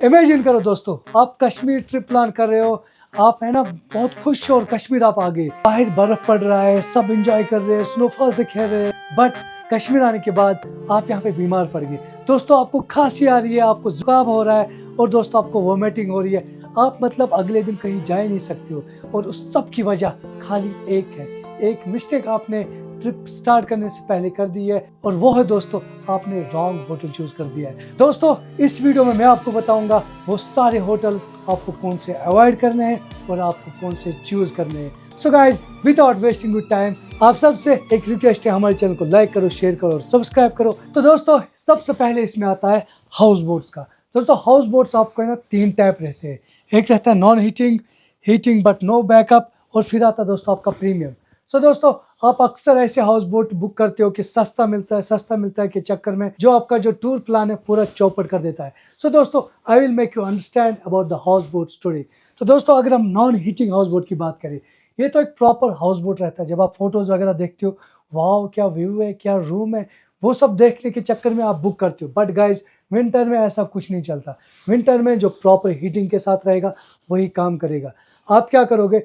Imagine करो दोस्तों, आप कश्मीर ट्रिप प्लान कर रहे हो, आप है ना बहुत खुश हो और कश्मीर आप आ गए, बाहर बर्फ पड़ रहा है, सब एंजॉय कर रहे हैं, स्नोफॉल से खेल रहे हैं, बट कश्मीर आने के बाद आप यहाँ पे बीमार पड़ गए। दोस्तों आपको खांसी आ रही है, आपको जुकाम हो रहा है और दोस्तों आपको वोमिटिंग हो रही है। आप मतलब अगले दिन कहीं जा ही नहीं सकते हो और उस सब की वजह खाली एक है, एक मिस्टेक आपने ट्रिप स्टार्ट करने से पहले कर दी है और वो है दोस्तों, आपने रॉन्ग होटल चूज कर दिया है। दोस्तों इस वीडियो में मैं आपको बताऊंगा वो सारे होटल्स आपको कौन से अवॉइड करने हैं और आपको कौन से चूज करने हैं। So guys, without wasting good time, आप सबसे एक रिक्वेस्ट है, हमारे चैनल को लाइक करो, शेयर करो और सब्सक्राइब करो। तो दोस्तों सबसे पहले इसमें आता है हाउस बोट्स का। दोस्तों हाउस बोट्स आपको है ना 3 टाइप रहते हैं। एक रहता है non heating, heating but no backup, और फिर आता है दोस्तों आपका प्रीमियम। सो दोस्तों आप अक्सर ऐसे हाउस बोट बुक करते हो कि सस्ता मिलता है के चक्कर में जो आपका जो टूर प्लान है पूरा चौपट कर देता है। सो दोस्तों I will make you understand about the house boat story. तो दोस्तों अगर हम नॉन हीटिंग हाउस बोट की बात करें, ये तो एक प्रॉपर हाउस बोट रहता है। जब आप फोटोज वगैरह देखते हो, वाह क्या व्यू है, क्या रूम है, वो सब देखने के चक्कर में आप बुक करते हो। बट गाइज विंटर में ऐसा कुछ नहीं चलता। विंटर में जो प्रॉपर हीटिंग के साथ रहेगा वही काम करेगा। आप क्या करोगे,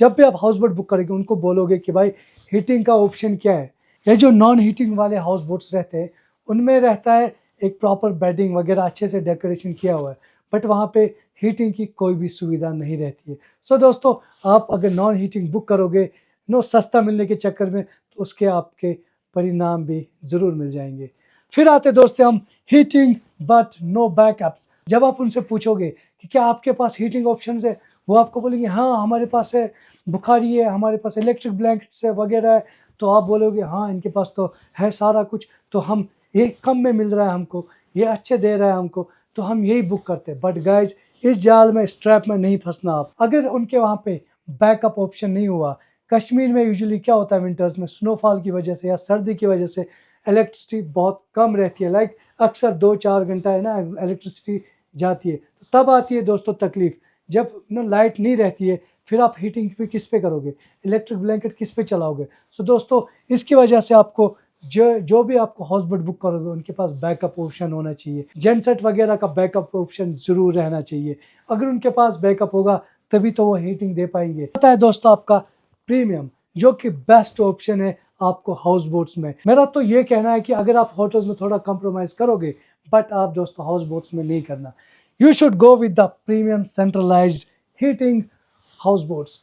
जब भी आप हाउस बोट बुक करेंगे उनको बोलोगे कि भाई हीटिंग का ऑप्शन क्या है। ये जो नॉन हीटिंग वाले हाउस बोट्स रहते हैं उनमें रहता है एक प्रॉपर बेडिंग वगैरह अच्छे से डेकोरेशन किया हुआ है, बट वहाँ पे हीटिंग की कोई भी सुविधा नहीं रहती है। सो दोस्तों आप अगर नॉन हीटिंग बुक करोगे सस्ता मिलने के चक्कर में, तो उसके आपके परिणाम भी ज़रूर मिल जाएंगे। फिर आते दोस्तों हम हीटिंग बट नो बैकअप्स। जब आप उनसे पूछोगे कि क्या आपके पास हीटिंग ऑप्शन है, वो आपको बोलेंगे हाँ हमारे पास है, बुखारी है, हमारे पास इलेक्ट्रिक ब्लैंकेट्स है वगैरह है। तो आप बोलोगे हाँ इनके पास तो है सारा कुछ, तो हम ये कम में मिल रहा है हमको, ये अच्छे दे रहा है हमको, तो हम यही बुक करते हैं। बट गाइज इस जाल में, इस ट्रैप में नहीं फंसना आप। अगर उनके वहाँ पे बैकअप ऑप्शन नहीं हुआ, कश्मीर में यूजुअली क्या होता है विंटर्स में स्नोफॉल की वजह से या सर्दी की वजह से इलेक्ट्रिसिटी बहुत कम रहती है, लाइक अक्सर 2-4 घंटा है ना इलेक्ट्रिसिटी जाती है। तो तब आती है दोस्तों तकलीफ, जब लाइट नहीं रहती है, फिर आप हीटिंग पे किस पे करोगे, इलेक्ट्रिक ब्लैंकेट किस पे चलाओगे। सो दोस्तों इसकी वजह से आपको जो भी आपको हाउस बोट बुक करोगे उनके पास बैकअप ऑप्शन होना चाहिए। जेनसेट वगैरह का बैकअप ऑप्शन जरूर रहना चाहिए। अगर उनके पास बैकअप होगा तभी तो वो हीटिंग दे पाएंगे। पता है दोस्तों आपका प्रीमियम, जो कि बेस्ट ऑप्शन है आपको हाउस बोट्स में। मेरा तो ये कहना है कि अगर आप होटल्स में थोड़ा कॉम्प्रोमाइज करोगे, बट आप दोस्तों हाउस बोट्स में नहीं करना। You should go with the premium centralised heating house boats.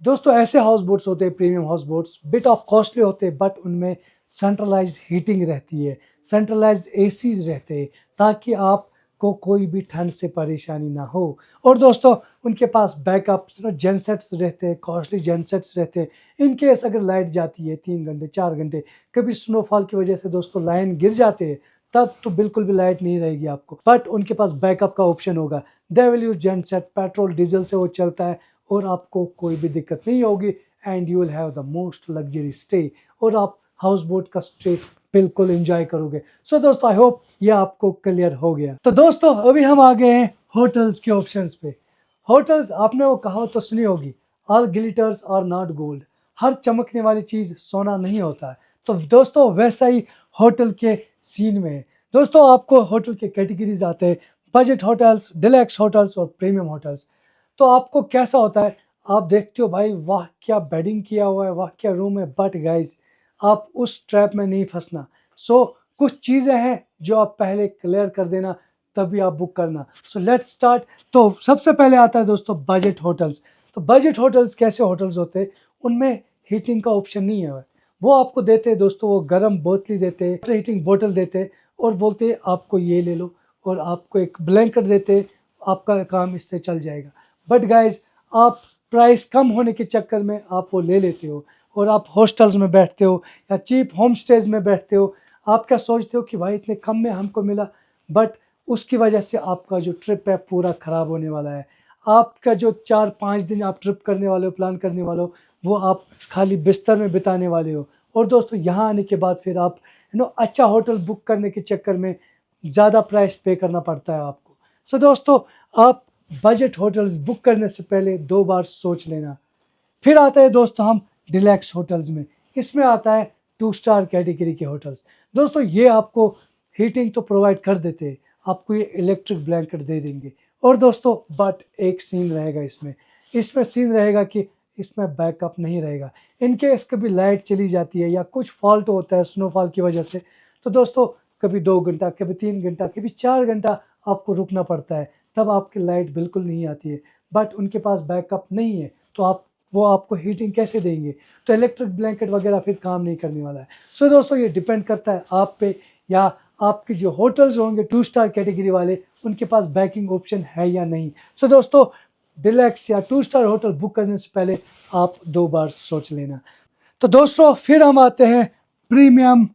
दोस्तों ऐसे हाउस बोट्स होते हैं premium house boats, bit of costly होते हैं, बट उनमें सेंट्रलाइज्ड हीटिंग रहती है, सेंट्रलाइज्ड एसीज रहते हैं, ताकि आपको कोई भी ठंड से परेशानी ना हो। और दोस्तों उनके पास बैकअप जेनसेट्स रहते हैं, कॉस्टली जेनसेट्स रहते हैं। इन केस अगर लाइट जाती है 3 घंटे 4 घंटे, कभी स्नोफॉल की वजह से दोस्तों लाइन गिर जाते हैं, तब तो बिल्कुल भी लाइट नहीं रहेगी आपको, बट उनके पास बैकअप का ऑप्शन होगा। They will use genset, petrol diesel से वो चलता है और आपको कोई भी दिक्कत नहीं होगी, and you will have the most luxury stay, और आप हाउस बोट का स्टे बिल्कुल एंजॉय करोगे। सो दोस्तों आई होप ये आपको क्लियर हो गया। तो दोस्तों अभी हम आ गए हैं होटल्स के ऑप्शंस पे। होटल्स आपने वो कहावत तो सुनी होगी, all glitters are not gold. हर चमकने वाली चीज सोना नहीं होता है। तो दोस्तों वैसा ही होटल के सीन में है। दोस्तों आपको होटल के कैटेगरीज आते हैं, बजट होटल्स, डिलैक्स होटल्स और प्रीमियम होटल्स। तो आपको कैसा होता है, आप देखते हो भाई वाह क्या बेडिंग किया हुआ है, वाह क्या रूम है, बट गाइज आप उस ट्रैप में नहीं फंसना। सो कुछ चीज़ें हैं जो आप पहले क्लियर कर देना, तभी आप बुक करना। So let's start. तो सबसे पहले आता है दोस्तों बजट होटल्स। तो बजट होटल्स कैसे होटल्स होते हैं, उनमें हीटिंग का ऑप्शन नहीं है। वो आपको देते हैं दोस्तों, वो गर्म बोतली देते हैं, हीटिंग बोतल देते हैं और बोलते हैं आपको ये ले लो, और आपको एक ब्लैंकेट देते हैं, आपका काम इससे चल जाएगा। बट गाइज आप प्राइस कम होने के चक्कर में आप वो ले लेते हो और आप हॉस्टल्स में बैठते हो या चीप होम स्टेज में बैठते हो। आप क्या सोचते हो कि भाई इतने कम में हमको मिला, बट उसकी वजह से आपका जो ट्रिप है पूरा ख़राब होने वाला है। आपका जो 4-5 दिन आप ट्रिप करने वाले हो, प्लान करने वाले हो, वो आप खाली बिस्तर में बिताने वाले हो। और दोस्तों यहाँ आने के बाद फिर आप अच्छा होटल बुक करने के चक्कर में ज़्यादा प्राइस पे करना पड़ता है आपको। सो दोस्तों आप बजट होटल्स बुक करने से पहले 2 बार सोच लेना। फिर आता है दोस्तों हम डिलैक्स होटल्स में। इसमें आता है 2 स्टार कैटेगरी के होटल्स। दोस्तों ये आपको हीटिंग तो प्रोवाइड कर देते हैं, आपको ये इलेक्ट्रिक ब्लैंकेट दे देंगे। और दोस्तों बट एक सीन रहेगा इसमें सीन रहेगा कि इसमें बैकअप नहीं रहेगा। इनकेस कभी लाइट चली जाती है या कुछ फॉल्ट होता है स्नोफॉल की वजह से, तो दोस्तों कभी 2 घंटा, कभी 3 घंटा, कभी 4 घंटा आपको रुकना पड़ता है, तब आपकी लाइट बिल्कुल नहीं आती है। बट उनके पास बैकअप नहीं है, तो वो आपको हीटिंग कैसे देंगे? तो इलेक्ट्रिक ब्लैंकेट वगैरह फिर काम नहीं करने वाला है। सो दोस्तों ये डिपेंड करता है आप पे, या आपके जो होटल्स होंगे 2 स्टार कैटेगरी वाले, उनके पास बैकिंग ऑप्शन है या नहीं। सो दोस्तों डिलक्स या 2 स्टार होटल बुक करने से पहले आप 2 बार सोच लेना। तो दोस्तों फिर हम आते हैं प्रीमियम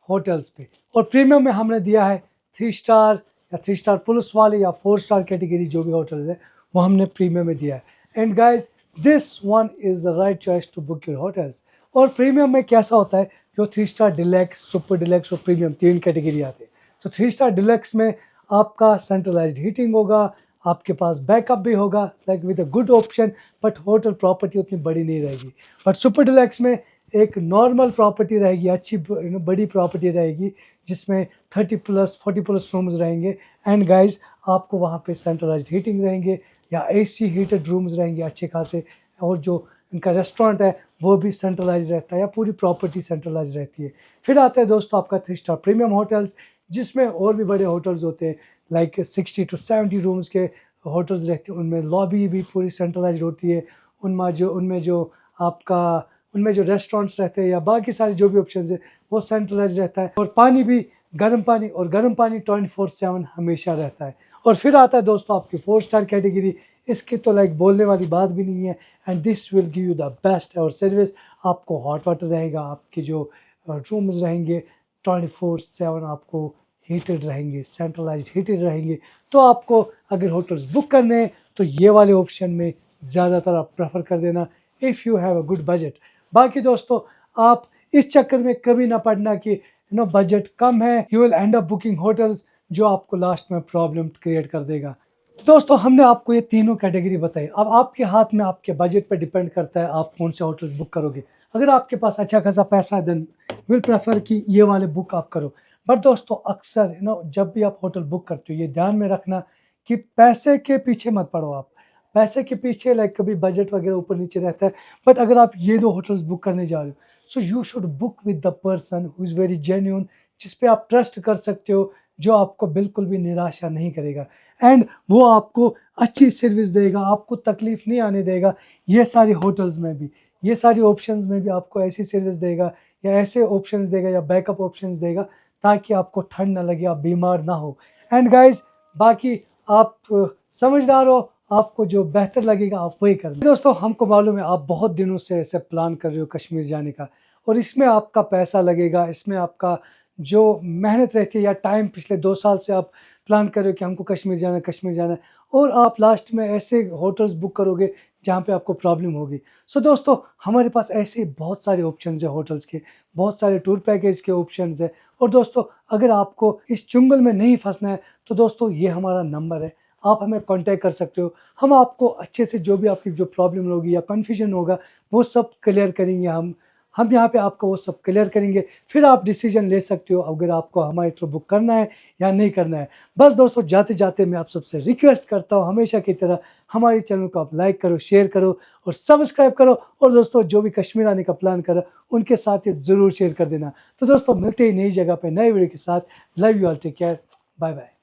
होटल्स पे, और प्रीमियम में हमने दिया है 3 स्टार या 3 स्टार प्लस वाले या 4 स्टार कैटेगरी जो भी होटल्स है वो हमने प्रीमियम में दिया है। And guys this one is the right choice to book your hotels. और प्रीमियम में कैसा होता है, जो 3 स्टार डिलक्स, सुपर डिलक्स और प्रीमियम 3 कैटेगरी आते हैं। तो 3 स्टार डिलक्स में आपका सेंट्रलाइज्ड हीटिंग होगा, आपके पास बैकअप भी होगा like with a good option, but hotel property उतनी बड़ी नहीं रहेगी। बट सुपर डिलक्स में एक नॉर्मल प्रॉपर्टी रहेगी, अच्छी बड़ी प्रॉपर्टी रहेगी, जिसमें 30 प्लस 40 प्लस रूम्स रहेंगे। एंड गाइज आपको वहाँ पे सेंट्रलाइज्ड हीटिंग रहेंगे या एसी हीटेड रूम्स रहेंगे अच्छे खासे, और जो इनका रेस्टोरेंट है वो भी सेंट्रलाइज रहता है, या पूरी प्रॉपर्टी सेंट्रलाइज रहती है। फिर आता है दोस्तों आपका 3 स्टार प्रीमियम होटल्स, जिसमें और भी बड़े होटल्स होते हैं लाइक 60 to 70 रूम्स के होटल्स रहते हैं। उनमें लॉबी भी पूरी सेंट्रलाइज होती है, उनमें जो रेस्टोरेंट्स रहते हैं या बाकी सारे जो भी ऑप्शन है वो सेंट्रलाइज रहता है। और पानी भी गर्म पानी 24/7 हमेशा रहता है। और फिर आता है दोस्तों आपकी 4 स्टार कैटेगरी, इसकी तो लाइक बोलने वाली बात भी नहीं है। And this will give you the best और सर्विस। आपको हॉट वाटर रहेगा, आपके जो रूम्स रहेंगे 24/7 आपको हीटेड रहेंगे, सेंट्रलाइज्ड हीटेड रहेंगे। तो आपको अगर होटल्स बुक करने हैं तो ये वाले ऑप्शन में ज़्यादातर आप प्रेफर कर देना if you have a good budget. बाकी दोस्तों आप इस चक्कर में कभी ना पड़ना कि बजट कम है, you will and up booking hotels जो आपको लास्ट में प्रॉब्लम क्रिएट कर देगा। तो दोस्तों हमने आपको ये तीनों कैटेगरी बताई। अब आपके हाथ में, आपके बजट पर डिपेंड करता है आप कौन से होटल्स बुक करोगे। अगर आपके पास अच्छा खासा पैसा है देन विल प्रेफर कि ये वाले बुक आप करो। बट दोस्तों अक्सर जब भी आप होटल बुक करते हो ये ध्यान में रखना कि पैसे के पीछे मत पड़ो आप। पैसे के पीछे लाइक कभी बजट वगैरह ऊपर नीचे रहता है, बट अगर आप ये 2 होटल्स बुक करने जा रहे हो so you should book with the person who is very genuine, जिस पे आप ट्रस्ट कर सकते हो, जो आपको बिल्कुल भी निराशा नहीं करेगा एंड वो आपको अच्छी सर्विस देगा, आपको तकलीफ नहीं आने देगा। ये सारी होटल्स में भी, ये सारी ऑप्शंस में भी आपको ऐसी सर्विस देगा या ऐसे ऑप्शंस देगा या बैकअप ऑप्शंस देगा ताकि आपको ठंड ना लगे, आप बीमार ना हो। एंड गाइज बाकी आप समझदार हो, आपको जो बेहतर लगेगा आप वही करना। दोस्तों हमको मालूम है आप बहुत दिनों से ऐसे प्लान कर रहे हो कश्मीर जाने का, और इसमें आपका पैसा लगेगा, इसमें आपका जो मेहनत रहती है या टाइम, पिछले 2 साल से आप प्लान कर रहे हो कि हमको कश्मीर जाना है, और आप लास्ट में ऐसे होटल्स बुक करोगे जहाँ पे आपको प्रॉब्लम होगी। सो दोस्तों हमारे पास ऐसे बहुत सारे ऑप्शंस है होटल्स के, बहुत सारे टूर पैकेज के ऑप्शंस है। और दोस्तों अगर आपको इस चुंगल में नहीं फंसना है तो दोस्तों ये हमारा नंबर है, आप हमें कांटेक्ट कर सकते हो। हम आपको अच्छे से जो भी आपकी जो प्रॉब्लम होगी या कन्फ्यूजन होगा वो सब क्लियर करेंगे। हम यहाँ पे आपको वो सब क्लियर करेंगे, फिर आप डिसीजन ले सकते हो अगर आपको हमारे थ्रू बुक करना है या नहीं करना है। बस दोस्तों जाते जाते मैं आप सबसे रिक्वेस्ट करता हूँ हमेशा की तरह हमारे चैनल को आप लाइक करो, शेयर करो और सब्सक्राइब करो। और दोस्तों जो भी कश्मीर आने का प्लान करो उनके साथ ये ज़रूर शेयर कर देना। तो दोस्तों मिलते ही नई जगह पे नए वीडियो के साथ। Love you all, take care, bye bye.